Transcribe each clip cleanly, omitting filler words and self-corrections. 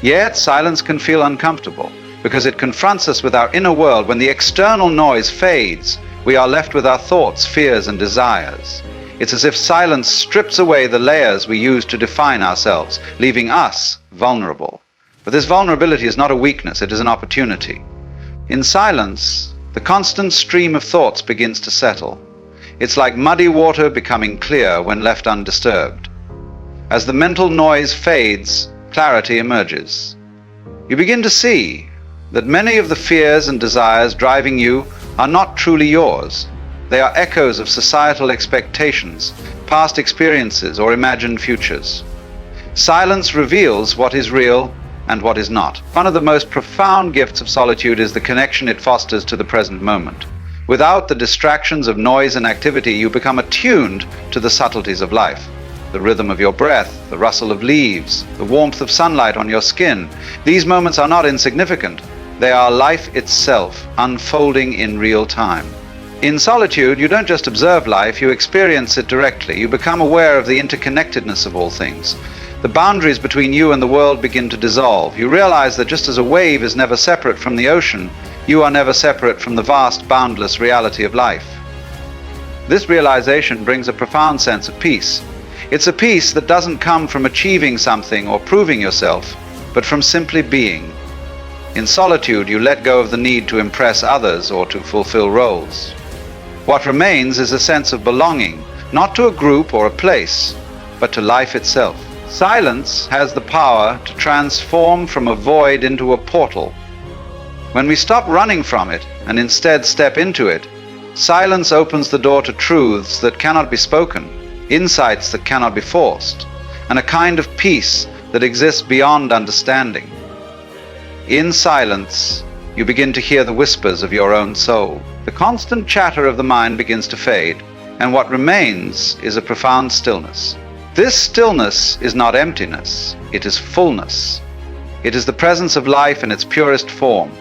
Yet silence can feel uncomfortable because it confronts us with our inner world. When the external noise fades, we are left with our thoughts, fears, and desires. It's as if silence strips away the layers we use to define ourselves, leaving us vulnerable. But this vulnerability is not a weakness, it is an opportunity. In silence, the constant stream of thoughts begins to settle. It's like muddy water becoming clear when left undisturbed. As the mental noise fades, clarity emerges. You begin to see that many of the fears and desires driving you are not truly yours. They are echoes of societal expectations, past experiences, or imagined futures. Silence reveals what is real and what is not. One of the most profound gifts of solitude is the connection it fosters to the present moment. Without the distractions of noise and activity, you become attuned to the subtleties of life. The rhythm of your breath, the rustle of leaves, the warmth of sunlight on your skin. These moments are not insignificant. They are life itself, unfolding in real time. In solitude, you don't just observe life, you experience it directly. You become aware of the interconnectedness of all things. The boundaries between you and the world begin to dissolve. You realize that just as a wave is never separate from the ocean, you are never separate from the vast, boundless reality of life. This realization brings a profound sense of peace. It's a peace that doesn't come from achieving something or proving yourself, but from simply being. In solitude, you let go of the need to impress others or to fulfill roles. What remains is a sense of belonging, not to a group or a place, but to life itself. Silence has the power to transform from a void into a portal. When we stop running from it and instead step into it, silence opens the door to truths that cannot be spoken, insights that cannot be forced, and a kind of peace that exists beyond understanding. In silence, you begin to hear the whispers of your own soul. The constant chatter of the mind begins to fade, and what remains is a profound stillness. This stillness is not emptiness, it is fullness. It is the presence of life in its purest form.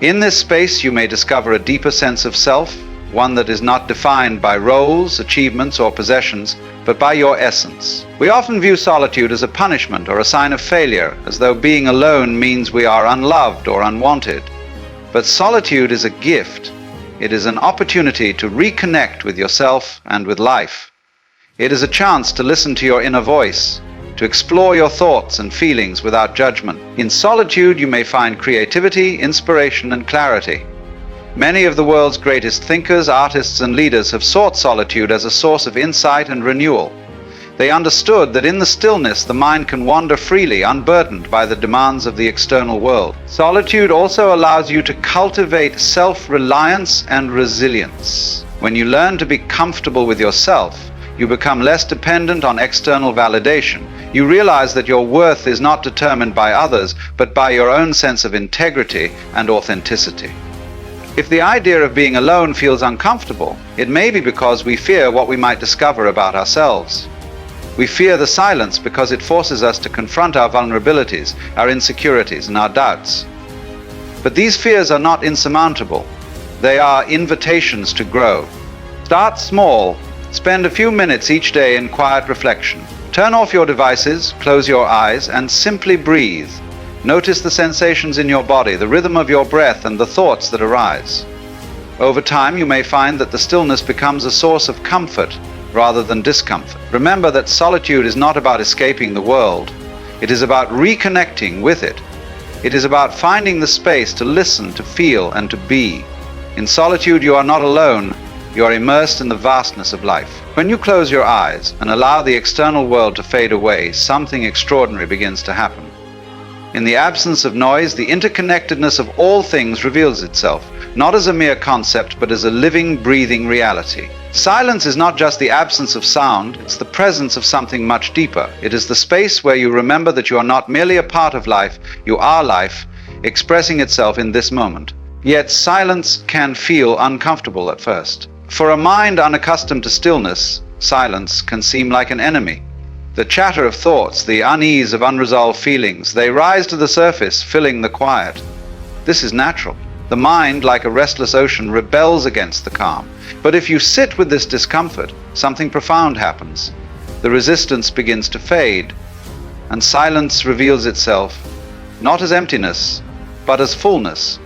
In this space, you may discover a deeper sense of self, one that is not defined by roles, achievements, or possessions, but by your essence. We often view solitude as a punishment or a sign of failure, as though being alone means we are unloved or unwanted. But solitude is a gift. It is an opportunity to reconnect with yourself and with life. It is a chance to listen to your inner voice, to explore your thoughts and feelings without judgment. In solitude, you may find creativity, inspiration, and clarity. Many of the world's greatest thinkers, artists, and leaders have sought solitude as a source of insight and renewal. They understood that in the stillness, the mind can wander freely, unburdened by the demands of the external world. Solitude also allows you to cultivate self-reliance and resilience. When you learn to be comfortable with yourself, you become less dependent on external validation. You realize that your worth is not determined by others, but by your own sense of integrity and authenticity. If the idea of being alone feels uncomfortable, it may be because we fear what we might discover about ourselves. We fear the silence because it forces us to confront our vulnerabilities, our insecurities, and our doubts. But these fears are not insurmountable. They are invitations to grow. Start small. Spend a few minutes each day in quiet reflection. Turn off your devices, close your eyes, and simply breathe. Notice the sensations in your body, the rhythm of your breath, and the thoughts that arise. Over time, you may find that the stillness becomes a source of comfort rather than discomfort. Remember that solitude is not about escaping the world. It is about reconnecting with it. It is about finding the space to listen, to feel, and to be. In solitude, you are not alone. You are immersed in the vastness of life. When you close your eyes and allow the external world to fade away, something extraordinary begins to happen. In the absence of noise, the interconnectedness of all things reveals itself, not as a mere concept, but as a living, breathing reality. Silence is not just the absence of sound, it's the presence of something much deeper. It is the space where you remember that you are not merely a part of life, you are life, expressing itself in this moment. Yet silence can feel uncomfortable at first. For a mind unaccustomed to stillness, silence can seem like an enemy. The chatter of thoughts, the unease of unresolved feelings, they rise to the surface, filling the quiet. This is natural. The mind, like a restless ocean, rebels against the calm. But if you sit with this discomfort, something profound happens. The resistance begins to fade, and silence reveals itself not as emptiness, but as fullness,